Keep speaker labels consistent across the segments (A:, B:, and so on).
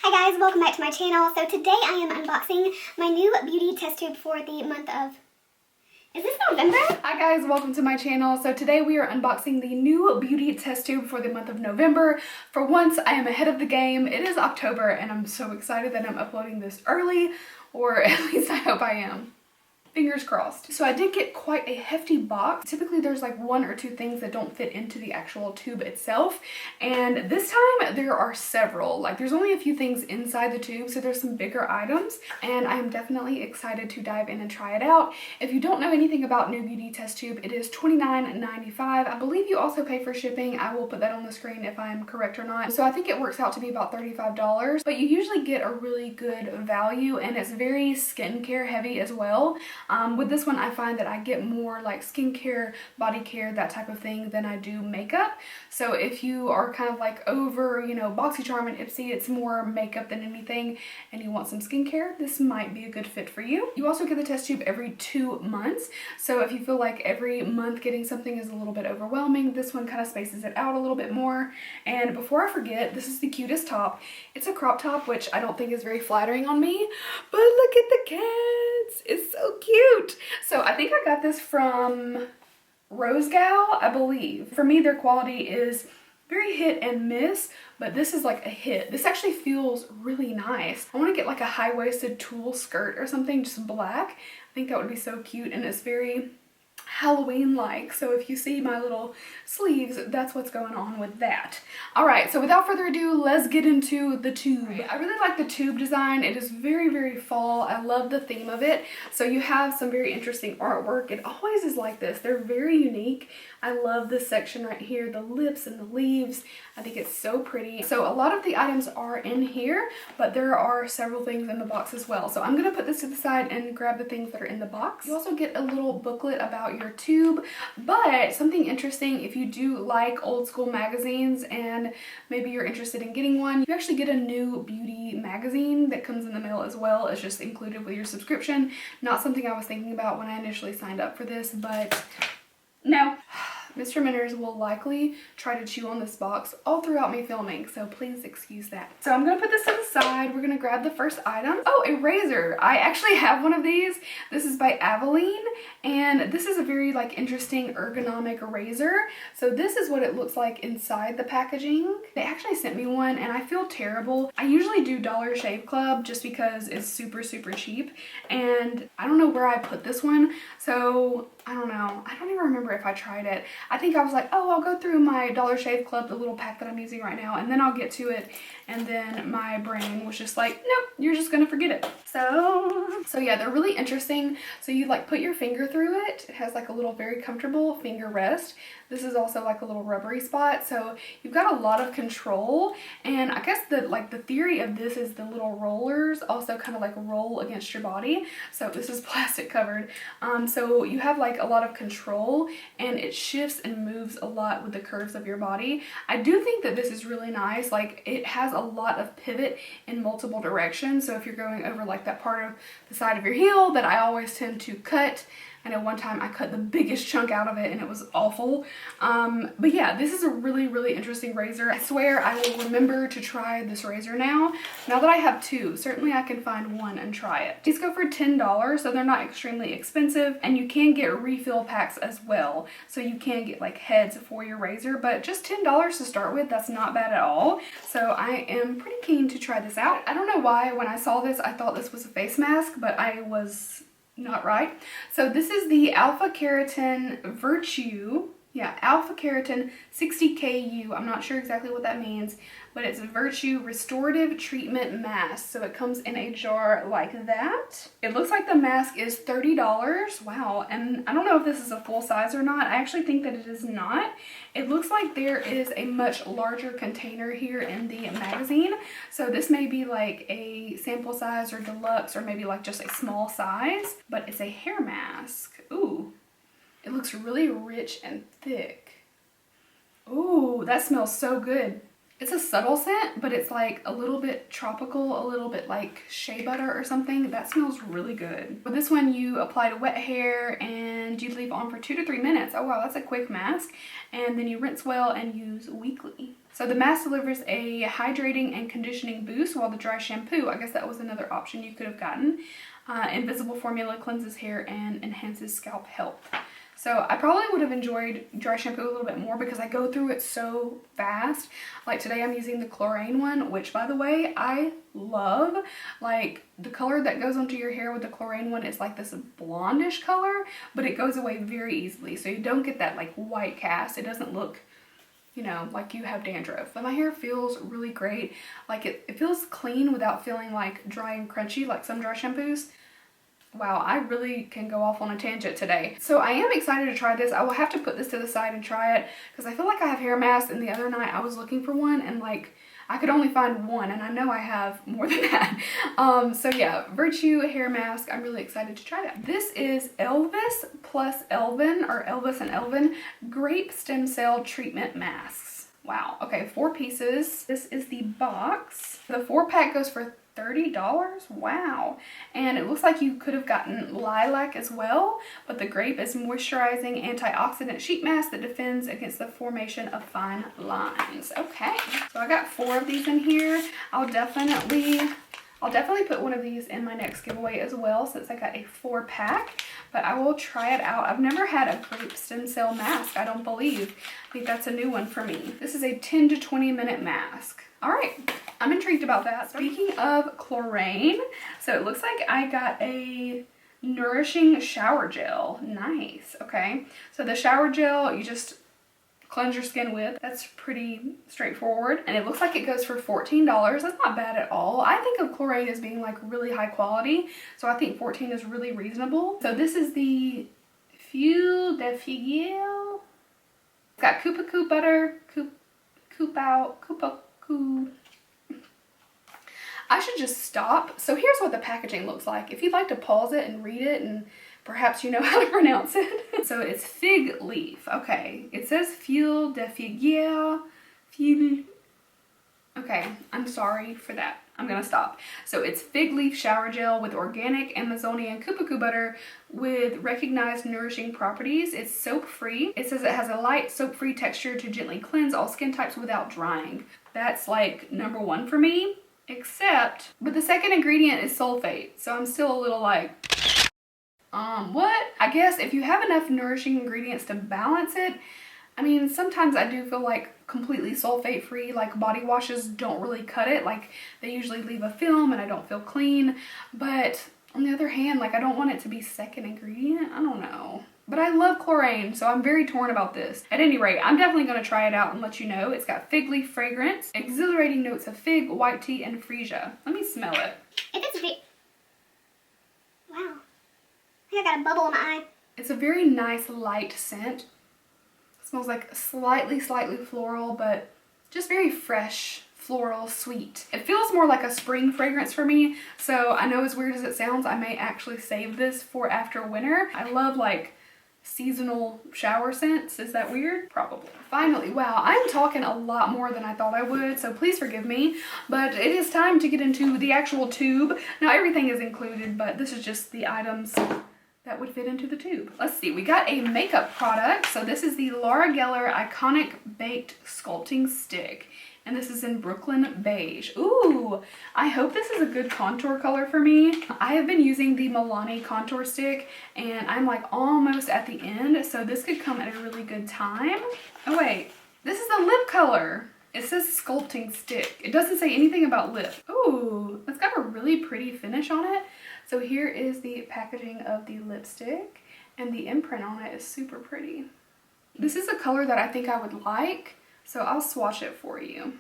A: Hi guys, welcome back to my channel. So today I am unboxing my new beauty test tube for the month of, is this November?
B: Hi guys, welcome to my channel. So today we are unboxing the new beauty test tube for the month of November. For once, I am ahead of the game. It is October and I'm so excited that I'm uploading this early, or at least I hope I am. Fingers crossed. So I did get quite a hefty box. Typically there's like one or two things that don't fit into the actual tube itself. And this time there are several. Like there's only a few things inside the tube, so there's some bigger items. And I am definitely excited to dive in and try it out. If you don't know anything about new beauty test tube, it is $29.95. I believe you also pay for shipping. I will put that on the screen if I'm correct or not. So I think it works out to be about $35. But you usually get a really good value, and it's very skincare heavy as well. With this one, I find that I get more like skincare, body care, that type of thing than I do makeup. So if you are kind of like over, you know, BoxyCharm and Ipsy, it's more makeup than anything, and you want some skincare, this might be a good fit for you. You also get the test tube every 2 months. So if you feel like every month getting something is a little bit overwhelming, this one kind of spaces it out a little bit more. And before I forget, this is the cutest top. It's a crop top, which I don't think is very flattering on me, but look at the cats. It's so cute. So I think I got this from Rose Gal, I believe. For me, their quality is very hit and miss, but this is like a hit. This actually feels really nice. I want to get like a high-waisted tulle skirt or something, just black. I think that would be so cute, and it's very Halloween-like. So if you see my little sleeves, that's what's going on with that. All right, so without further ado, let's get into the tube. I really like the tube design. It is very, very fall. I love the theme of it. So you have some very interesting artwork. It always is like this. They're very unique. I love this section right here, the lips and the leaves. I think it's so pretty. So a lot of the items are in here, but there are several things in the box as well. So I'm gonna put this to the side and grab the things that are in the box. You also get a little booklet about your tube, but something interesting, if you do like old school magazines and maybe you're interested in getting one, you actually get a new beauty magazine that comes in the mail as well. It's just included with your subscription. Not something I was thinking about when I initially signed up for this, but no. Mr. Manners will likely try to chew on this box all throughout me filming, so please excuse that. So I'm gonna put this to the side. We're gonna grab the first item. Oh, a razor. I actually have one of these. This is by Aveline, and this is a very like interesting ergonomic razor. So this is what it looks like inside the packaging. They actually sent me one, and I feel terrible. I usually do Dollar Shave Club just because it's super, super cheap, and I don't know where I put this one, so I don't know. I don't even remember if I tried it. I think I was like, oh, I'll go through my Dollar Shave Club, the little pack that I'm using right now, and then I'll get to it. And then my brain was just like, nope, you're just gonna forget it. So yeah, they're really interesting. So you like put your finger through it. It has like a little very comfortable finger rest. This is also like a little rubbery spot. So you've got a lot of control. And I guess the theory of this is the little rollers also kind of like roll against your body. So this is plastic covered. So you have like a lot of control, and it shifts and moves a lot with the curves of your body. I do think that this is really nice. Like it has a lot of pivot in multiple directions. So if you're going over like that part of the side of your heel that I always tend to cut, I know one time I cut the biggest chunk out of it and it was awful. But yeah, this is a really, really interesting razor. I swear I will remember to try this razor now that I have two. Certainly I can find one and try it. These go for $10, so they're not extremely expensive, and you can get refill packs as well. So you can get like heads for your razor, but just $10 to start with, that's not bad at all. So I am pretty keen to try this out. I don't know why when I saw this I thought this was a face mask, but I was not right. So this is the Alpha Keratin Virtue. Yeah, Alpha Keratin 60KU. I'm not sure exactly what that means, but it's a Virtue Restorative Treatment Mask. So it comes in a jar like that. It looks like the mask is $30. Wow. And I don't know if this is a full size or not. I actually think that it is not. It looks like there is a much larger container here in the magazine. So this may be like a sample size or deluxe, or maybe like just a small size, but it's a hair mask. Ooh. It looks really rich and thick. Ooh, that smells so good. It's a subtle scent, but it's like a little bit tropical, a little bit like shea butter or something. That smells really good. With this one, you apply to wet hair and you leave on for 2 to 3 minutes. Oh wow, that's a quick mask. And then you rinse well and use weekly. So the mask delivers a hydrating and conditioning boost, while the dry shampoo, I guess that was another option you could have gotten. Invisible formula cleanses hair and enhances scalp health. So I probably would have enjoyed dry shampoo a little bit more because I go through it so fast. Like today I'm using the chlorine one, which by the way, I love. Like the color that goes onto your hair with the chlorine one is like this blondish color, but it goes away very easily. So you don't get that like white cast. It doesn't look, you know, like you have dandruff. But my hair feels really great. Like it feels clean without feeling like dry and crunchy like some dry shampoos. Wow, I really can go off on a tangent today. So I am excited to try this. I will have to put this to the side and try it because I feel like I have hair masks, and the other night I was looking for one and like I could only find one, and I know I have more than that. So yeah, Virtue hair mask. I'm really excited to try that. This is Elvis plus Elvin, or Elvis and Elvin grape stem cell treatment masks. Wow. Okay, 4 pieces. This is the box. The 4-pack goes for $30. Wow. And it looks like you could have gotten lilac as well, but the grape is moisturizing antioxidant sheet mask that defends against the formation of fine lines. Okay, so I got 4 of these in here. I'll definitely put one of these in my next giveaway as well, since I got a 4-pack, but I will try it out. I've never had a grape stem cell mask, I don't believe. I think that's a new one for me. This is a 10 to 20 minute mask. All right, I'm intrigued about that. Speaking of chlorine, so it looks like I got a Nourishing Shower Gel. Nice, okay. So the shower gel, you just cleanse your skin with. That's pretty straightforward. And it looks like it goes for $14. That's not bad at all. I think of chlorine as being like really high quality, so I think 14 is really reasonable. So this is the Feuille de Figuier. It's got Coupe butter, I should just stop. So here's what the packaging looks like. If you'd like to pause it and read it, and perhaps you know how to pronounce it. So it's fig leaf. Okay, it says Feuille de Figuier. Okay, I'm sorry for that. I'm gonna stop. So it's fig leaf shower gel with organic Amazonian cupucu butter with recognized nourishing properties. It's soap free. It says it has a light soap free texture to gently cleanse all skin types without drying. That's like #1 for me, but the second ingredient is sulfate. So I'm still a little like, what? I guess if you have enough nourishing ingredients to balance it, I mean, sometimes I do feel like completely sulfate free, like body washes don't really cut it. Like they usually leave a film and I don't feel clean. But on the other hand, like I don't want it to be second ingredient. I don't know. But I love chlorine, so I'm very torn about this. At any rate, I'm definitely going to try it out and let you know. It's got fig leaf fragrance, exhilarating notes of fig, white tea, and freesia. Let me smell it.
A: If it's wow. I think I got a bubble in my eye.
B: It's a very nice light scent. It smells like slightly floral, but just very fresh, floral, sweet. It feels more like a spring fragrance for me, so I know as weird as it sounds, I may actually save this for after winter. I love like seasonal shower scents. Is that weird? Probably. Finally, wow, I'm talking a lot more than I thought I would, so please forgive me, but it is time to get into the actual tube. Now everything is included, but this is just the items that would fit into the tube. Let's see, we got a makeup product. So this is the Laura Geller Iconic Baked Sculpting Stick. And this is in Brooklyn Beige. Ooh, I hope this is a good contour color for me. I have been using the Milani contour stick and I'm like almost at the end. So this could come at a really good time. Oh wait, this is the lip color. It says sculpting stick. It doesn't say anything about lip. Ooh, it's got a really pretty finish on it. So here is the packaging of the lipstick, and the imprint on it is super pretty. This is a color that I think I would like, so I'll swatch it for you.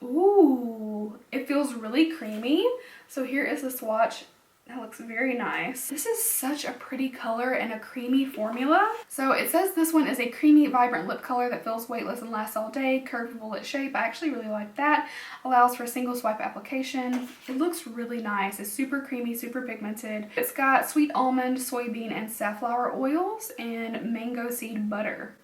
B: Ooh, it feels really creamy. So here is the swatch. That looks very nice. This is such a pretty color and a creamy formula. So it says this one is a creamy, vibrant lip color that feels weightless and lasts all day. Curved bullet shape. I actually really like that. Allows for single swipe application. It looks really nice. It's super creamy, super pigmented. It's got sweet almond, soybean, and safflower oils and mango seed butter.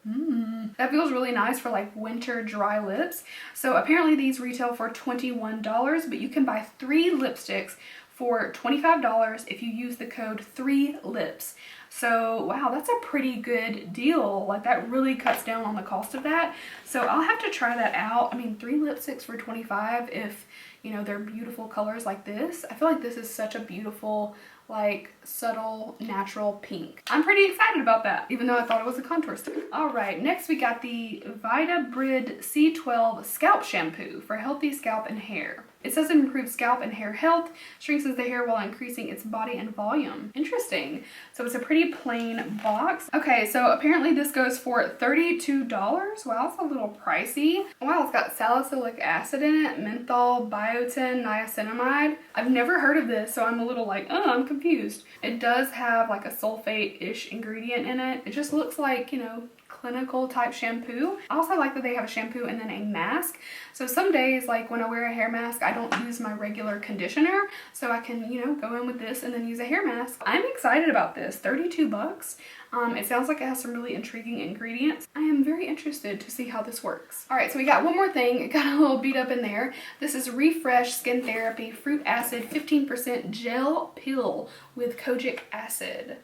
B: That feels really nice for like winter dry lips. So apparently these retail for $21, but you can buy 3 lipsticks for $25 if you use the code 3lips. So wow, that's a pretty good deal. Like that really cuts down on the cost of that. So I'll have to try that out. I mean, 3 lipsticks for $25 if, you know, they're beautiful colors like this. I feel like this is such a beautiful, like subtle natural pink. I'm pretty excited about that, even though I thought it was a contour stick. All right, next we got the Vitabrid C12 scalp shampoo for healthy scalp and hair. It says it improves scalp and hair health, strengthens the hair while increasing its body and volume. Interesting. So it's a pretty plain box. Okay, so apparently this goes for $32. Wow, that's a little pricey. Wow, it's got salicylic acid in it, menthol, biotin, niacinamide. I've never heard of this, so I'm a little like, oh, I'm confused. It does have like a sulfate-ish ingredient in it. It just looks like, you know, clinical type shampoo. I also like that they have a shampoo and then a mask. So some days, like when I wear a hair mask, I don't use my regular conditioner. So I can, you know, go in with this and then use a hair mask. I'm excited about this. 32 bucks. It sounds like it has some really intriguing ingredients. I am very interested to see how this works. All right, so we got one more thing. It got a little beat up in there. This is Refresh Skin Therapy Fruit Acid 15% Gel Pill with kojic acid.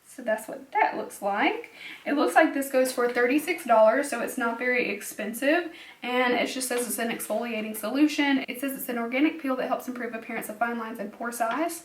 B: So that's what that looks like. It looks like this goes for $36, so it's not very expensive. And it just says it's an exfoliating solution. It says it's an organic peel that helps improve appearance of fine lines and pore size.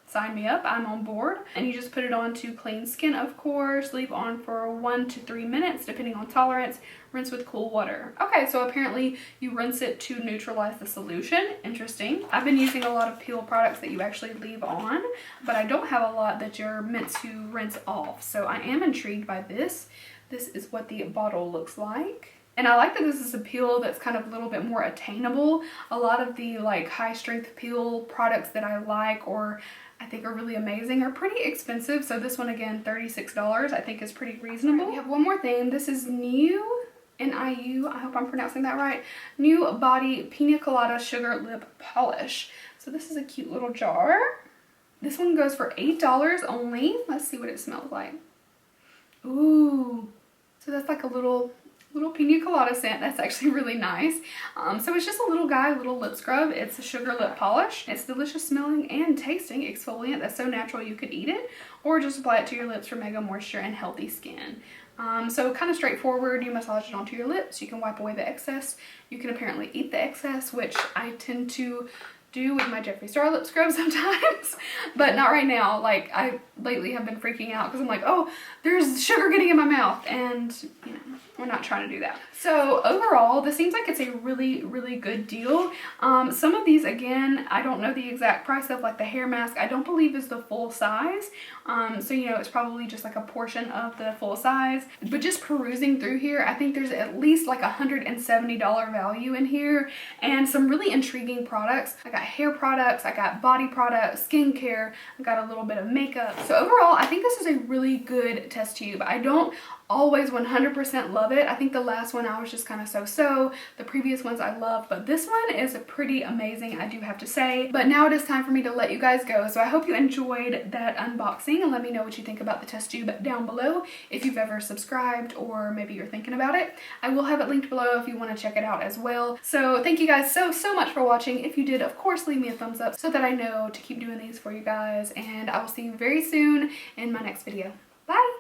B: Sign me up, I'm on board. And you just put it on to clean skin, of course. Leave on for 1 to 3 minutes, depending on tolerance. Rinse with cool water. Okay, so apparently you rinse it to neutralize the solution. Interesting. I've been using a lot of peel products that you actually leave on, but I don't have a lot that you're meant to rinse off. So I am intrigued by this. This is what the bottle looks like. And I like that this is a peel that's kind of a little bit more attainable. A lot of the like high strength peel products that I like or I think are really amazing are pretty expensive. So this one again, $36, I think is pretty reasonable. We have one more thing. This is new NIU, I hope I'm pronouncing that right. New Body Pina Colada Sugar Lip Polish. So this is a cute little jar. This one goes for $8 only. Let's see what it smells like. Ooh, so that's like a little pina colada scent. That's actually really nice. So it's just a little guy, little lip scrub. It's a sugar lip polish. It's delicious smelling and tasting exfoliant that's so natural you could eat it, or just apply it to your lips for mega moisture and healthy skin. So kind of straightforward. You massage it onto your lips. You can wipe away the excess. You can apparently eat the excess, which I tend to do with my Jeffree Star lip scrub sometimes, but not right now. Like I lately have been freaking out because I'm like, oh, there's sugar getting in my mouth, and you know, we're not trying to do that. So overall, this seems like it's a really, really good deal. Some of these, again, I don't know the exact price of, like the hair mask, I don't believe is the full size. So, you know, it's probably just like a portion of the full size. But just perusing through here, I think there's at least like $170 value in here and some really intriguing products. I got hair products, I got body products, skincare, I got a little bit of makeup. So overall, I think this is a really good test tube. I don't always 100% love it. I think the last one I was just kind of so-so. The previous ones I loved, but this one is pretty amazing, I do have to say. But now it is time for me to let you guys go. So I hope you enjoyed that unboxing, and let me know what you think about the test tube down below if you've ever subscribed or maybe you're thinking about it. I will have it linked below if you want to check it out as well. So thank you guys so much for watching. If you did, of course, leave me a thumbs up so that I know to keep doing these for you guys, and I will see you very soon in my next video. Bye!